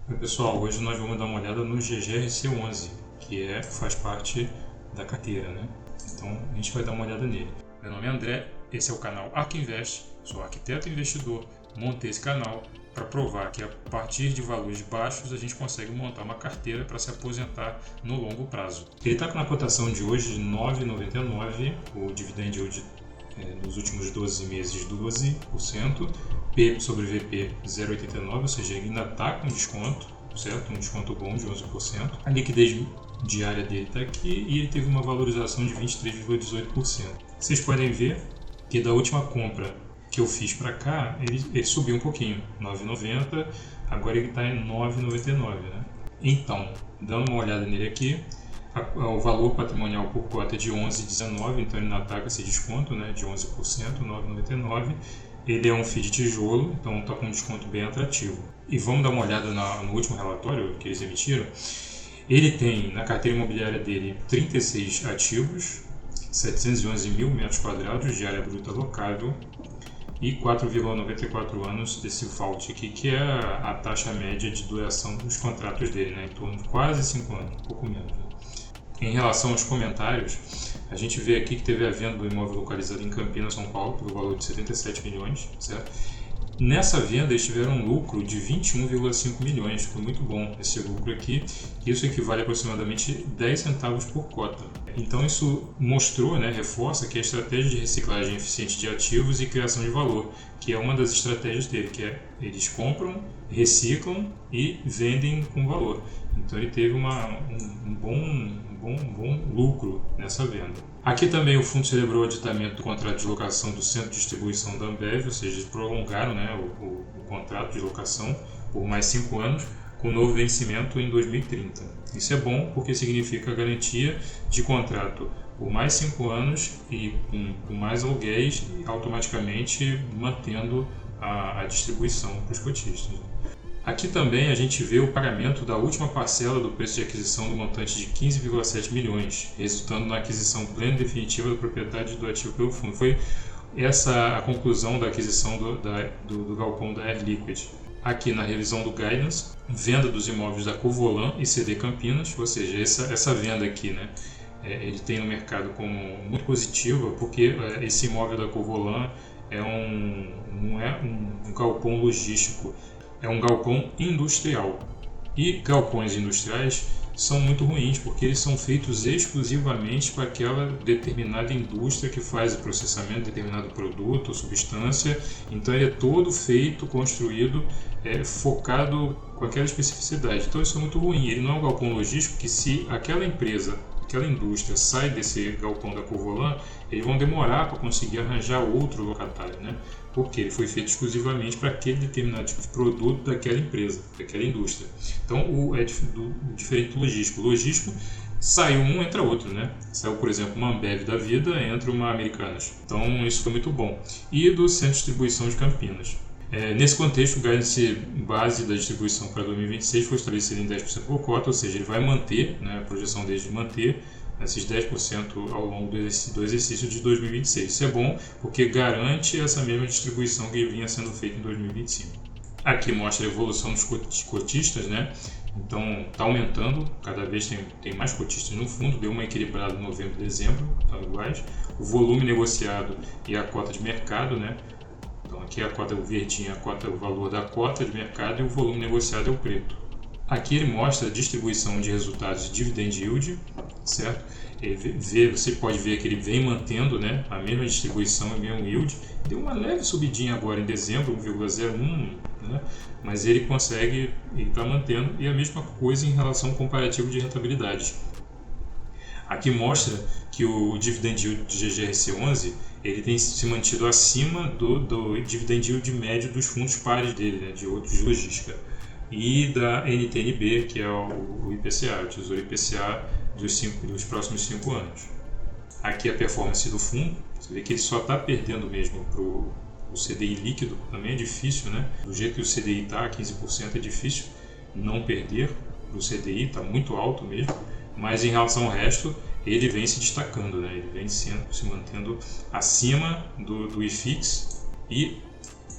Oi pessoal, hoje nós vamos dar uma olhada no GGRC11, que faz parte da carteira, né? Então a gente vai dar uma olhada nele. Meu nome é André, esse é o canal Ark Invest, sou arquiteto e investidor, montei esse canal para provar que a partir de valores baixos a gente consegue montar uma carteira para se aposentar no longo prazo. Ele está com uma cotação de hoje de 9,99, o dividend yield nos últimos 12 meses 12%, P sobre VP 0,89, ou seja, ele ainda está com desconto, certo? Um desconto bom de 11%. A liquidez diária dele está aqui e ele teve uma valorização de 23,18%. Vocês podem ver que da última compra que eu fiz para cá, ele subiu um pouquinho, 9,90, agora ele está em 9,99, né? Então, dando uma olhada nele aqui, o valor patrimonial por cota é de 11,19, então ele não ataca esse desconto, né, de 11%, 9,99. Ele é um FII de tijolo, então está com um desconto bem atrativo. E vamos dar uma olhada no último relatório que eles emitiram. Ele tem na carteira imobiliária dele 36 ativos, 711 mil metros quadrados de área bruta locável e 4,94 anos desse vault aqui, que é a taxa média de duração dos contratos dele, né, em torno de quase 5 anos, um pouco menos. Em relação aos comentários, a gente vê aqui que teve a venda do imóvel localizado em Campinas, São Paulo, pelo valor de 77 milhões, certo? Nessa venda eles tiveram um lucro de 21,5 milhões, foi muito bom esse lucro aqui, isso equivale a aproximadamente 10 centavos por cota. Então isso mostrou, né, reforça que a estratégia de reciclagem eficiente de ativos e criação de valor, que é uma das estratégias dele, que é eles compram, reciclam e vendem com valor. Então ele teve um bom lucro nessa venda. Aqui também o fundo celebrou o aditamento do contrato de locação do centro de distribuição da Ambev, ou seja, eles prolongaram, né, o contrato de locação por mais 5 anos, com novo vencimento em 2030. Isso é bom porque significa a garantia de contrato por mais 5 anos e com mais aluguéis, automaticamente mantendo a distribuição para os cotistas. Aqui também a gente vê o pagamento da última parcela do preço de aquisição do montante de 15,7 milhões, resultando na aquisição plena e definitiva da propriedade do ativo pelo fundo. Foi essa a conclusão da aquisição do galpão da Air Liquid. Aqui na revisão do Guidance, venda dos imóveis da Covolan e CD Campinas, ou seja, essa venda aqui, né, ele tem no mercado como muito positiva, porque esse imóvel da Covolan não é um galpão logístico, é um galpão industrial. E galpões industriais são muito ruins, porque eles são feitos exclusivamente para aquela determinada indústria que faz o processamento de determinado produto ou substância. Então ele é todo feito, construído, focado com aquela especificidade. Então isso é muito ruim. Ele não é um galpão logístico que, se aquela empresa, aquela indústria sai desse galpão da Covolan, eles vão demorar para conseguir arranjar outro locatário, né? Porque ele foi feito exclusivamente para aquele determinado tipo de produto daquela empresa, daquela indústria. Então é diferente do logístico. O logístico, saiu um, entra outro, né? Saiu, por exemplo, uma Ambev da vida, entra uma Americanas. Então isso foi muito bom. E do centro de distribuição de Campinas. Nesse contexto, o guidance base da distribuição para 2026 foi estabelecido em 10% por cota, ou seja, ele vai manter, né, a projeção dele de manter esses 10% ao longo do exercício de 2026. Isso é bom porque garante essa mesma distribuição que vinha sendo feita em 2025. Aqui mostra a evolução dos cotistas, né? Então está aumentando, cada vez tem mais cotistas no fundo, deu uma equilibrada em novembro e dezembro, estão iguais. O volume negociado e a cota de mercado, né? Então aqui a cota, o verdinho, o valor da cota de mercado, e o volume negociado é o preto. Aqui ele mostra a distribuição de resultados de dividend yield, certo? Você pode ver que ele vem mantendo, né, a mesma distribuição e o mesmo yield. Deu uma leve subidinha agora em dezembro, 1,01, né? Mas ele está mantendo, e a mesma coisa em relação ao comparativo de rentabilidade. Aqui mostra que o dividend yield de GGRC11 ele tem se mantido acima do dividend yield médio dos fundos pares dele, né, de outros de logística, e da NTNB, que é o IPCA, o Tesouro IPCA dos próximos 5 anos. Aqui a performance do fundo, você vê que ele só está perdendo mesmo para o CDI líquido, também é difícil, né? Do jeito que o CDI está, 15%, é difícil não perder para o CDI, está muito alto mesmo, mas em relação ao resto, ele vem se destacando, né? Ele vem se mantendo acima do IFIX e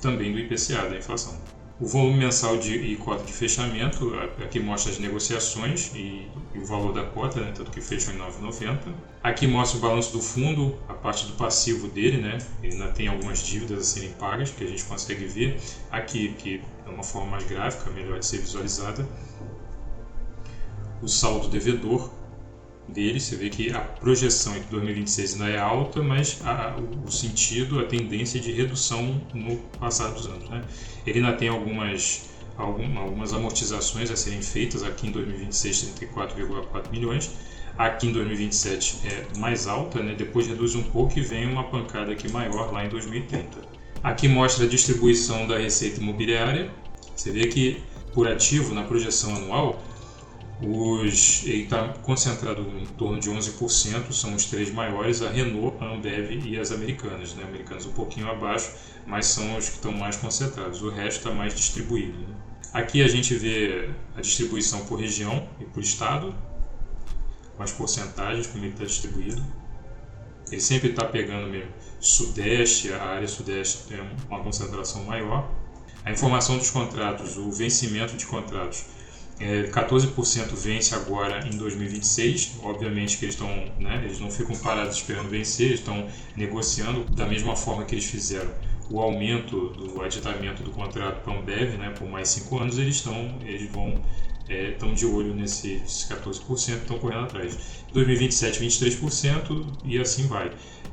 também do IPCA, da inflação. O volume mensal e cota de fechamento, aqui mostra as negociações e o valor da cota, né, tanto que fechou em 9,90. Aqui mostra o balanço do fundo, a parte do passivo dele, né, ele ainda tem algumas dívidas a serem pagas, que a gente consegue ver aqui, que é uma forma mais gráfica, melhor de ser visualizada. O saldo devedor dele, você vê que a projeção entre 2026 ainda é alta, mas o sentido, a tendência de redução no passar dos anos, né? Ele ainda tem algumas amortizações a serem feitas, aqui em 2026 34,4 milhões, aqui em 2027 é mais alta, né? Depois reduz um pouco e vem uma pancada aqui maior lá em 2030. Aqui mostra a distribuição da receita imobiliária, você vê que por ativo na projeção anual, ele está concentrado em torno de 11%, são os três maiores, a Renault, a Ambev e as Americanas, né? Americanas um pouquinho abaixo, mas são os que estão mais concentrados, o resto está mais distribuído, né? Aqui a gente vê a distribuição por região e por estado, com as porcentagens, como ele está distribuído. Ele sempre está pegando mesmo sudeste, a área sudeste tem uma concentração maior. A informação dos contratos, o vencimento de contratos, 14% vence agora em 2026, obviamente que eles estão, né, eles não ficam parados esperando vencer, eles estão negociando da mesma forma que eles fizeram o aumento do aditamento do contrato para a Ambev, né, por mais 5 anos, eles estão de olho nesses 14%, estão correndo atrás. 2027, 23% e assim vai.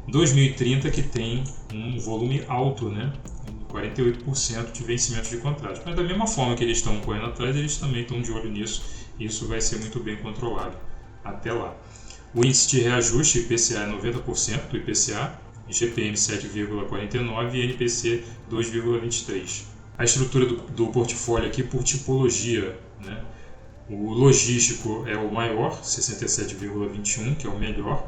2030 que tem um volume alto, né? 48% de vencimento de contratos. Mas da mesma forma que eles estão correndo atrás, eles também estão de olho nisso e isso vai ser muito bem controlado até lá. O índice de reajuste IPCA é 90% do IPCA, IGPM 7,49% e NPC 2,23%. A estrutura do portfólio aqui por tipologia, né? O logístico é o maior, 67,21%, que é o melhor.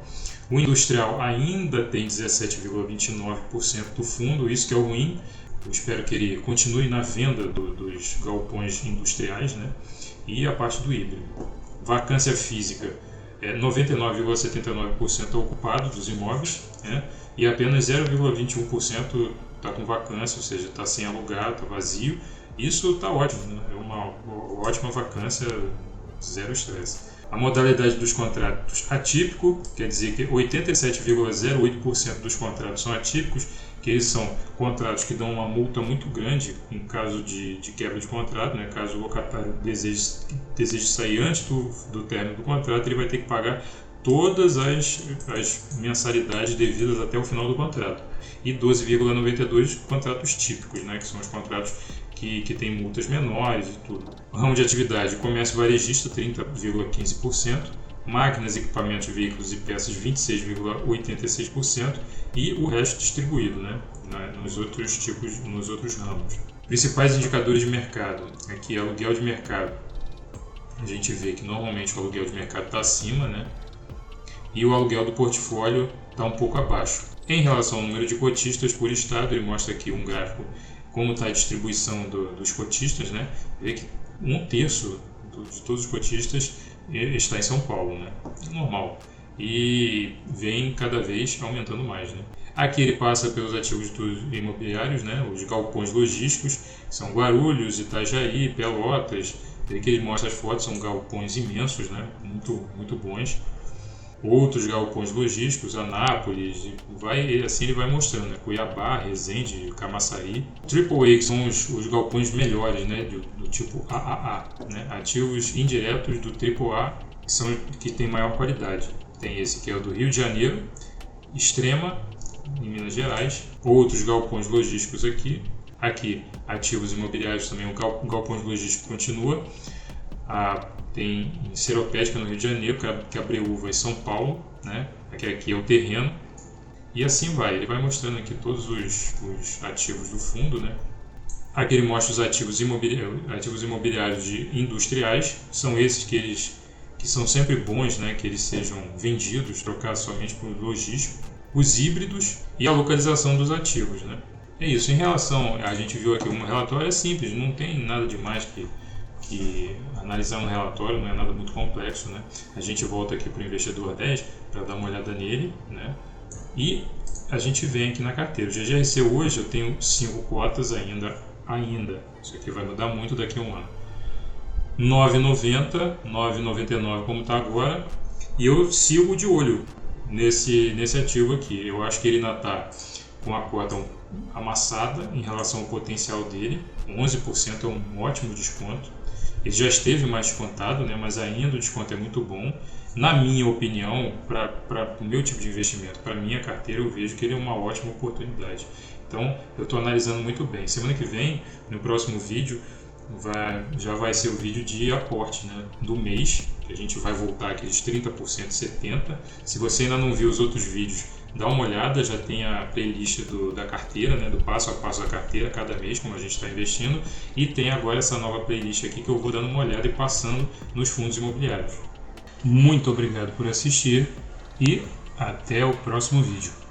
O industrial ainda tem 17,29% do fundo, isso que é o ruim. Eu espero que ele continue na venda dos galpões industriais, né? E a parte do híbrido. Vacância física, 99,79% é ocupado dos imóveis, né? E apenas 0,21% está com vacância, ou seja, está sem alugar, está vazio. Isso está ótimo, né? É uma ótima vacância, zero estresse. A modalidade dos contratos atípico, quer dizer que 87,08% dos contratos são atípicos, que eles são contratos que dão uma multa muito grande em caso de quebra de contrato, né? Caso o locatário deseje sair antes do término do contrato, ele vai ter que pagar todas as mensalidades devidas até o final do contrato. E 12,92% contratos típicos, né? Que são os contratos que tem multas menores e tudo. O ramo de atividade, comércio varejista, 30,15%, máquinas, equipamentos, veículos e peças, 26,86% e o resto distribuído, né, nos outros ramos. Principais indicadores de mercado, aqui aluguel de mercado. A gente vê que normalmente o aluguel de mercado está acima, né, e o aluguel do portfólio está um pouco abaixo. Em relação ao número de cotistas por estado, ele mostra aqui um gráfico como está a distribuição dos cotistas, né? Vê que 1/3 de todos os cotistas está em São Paulo, né? Normal. E vem cada vez aumentando mais, né? Aqui ele passa pelos ativos imobiliários, né? Os galpões logísticos, são Guarulhos, Itajaí, Pelotas. Vê que ele mostra as fotos, são galpões imensos, né? Muito bons. Outros galpões logísticos, Anápolis, assim ele vai mostrando, né? Cuiabá, Resende, Camaçari. AAA, que são os galpões melhores, né? do tipo AAA, né? Ativos indiretos do AAA, que tem maior qualidade. Tem esse que é o do Rio de Janeiro, Extrema, em Minas Gerais. Outros galpões logísticos aqui. Aqui, ativos imobiliários também, o galpões logístico continua. Tem em Seropédica, no Rio de Janeiro, Cabreúva em São Paulo, né? Aqui é o terreno. E assim vai, ele vai mostrando aqui todos os ativos do fundo, né? Aqui ele mostra os ativos imobiliários industriais, são esses que são sempre bons, né? Que eles sejam vendidos, trocados somente por logístico, os híbridos e a localização dos ativos, né? É isso, em relação, a gente viu aqui um relatório simples, não tem nada demais que analisar um relatório, não é nada muito complexo, né? A gente volta aqui para o investidor 10 para dar uma olhada nele, né? E a gente vem aqui na carteira. O GGRC hoje eu tenho 5 cotas ainda ainda. Isso aqui vai mudar muito daqui a um ano. 9,90, 9,99 como está agora. E eu sigo de olho nesse ativo aqui. Eu acho que ele ainda está com a cota amassada em relação ao potencial dele. 11% é um ótimo desconto. Ele já esteve mais descontado, né? Mas ainda o desconto é muito bom. Na minha opinião, para o meu tipo de investimento, para a minha carteira, eu vejo que ele é uma ótima oportunidade. Então, eu estou analisando muito bem. Semana que vem, no próximo vídeo, já vai ser o vídeo de aporte, né, do mês, que a gente vai voltar aqueles 30%, 70%. Se você ainda não viu os outros vídeos, dá uma olhada, já tem a playlist da carteira, né, do passo a passo da carteira, cada mês, como a gente está investindo, e tem agora essa nova playlist aqui que eu vou dando uma olhada e passando nos fundos imobiliários. Muito obrigado por assistir e até o próximo vídeo.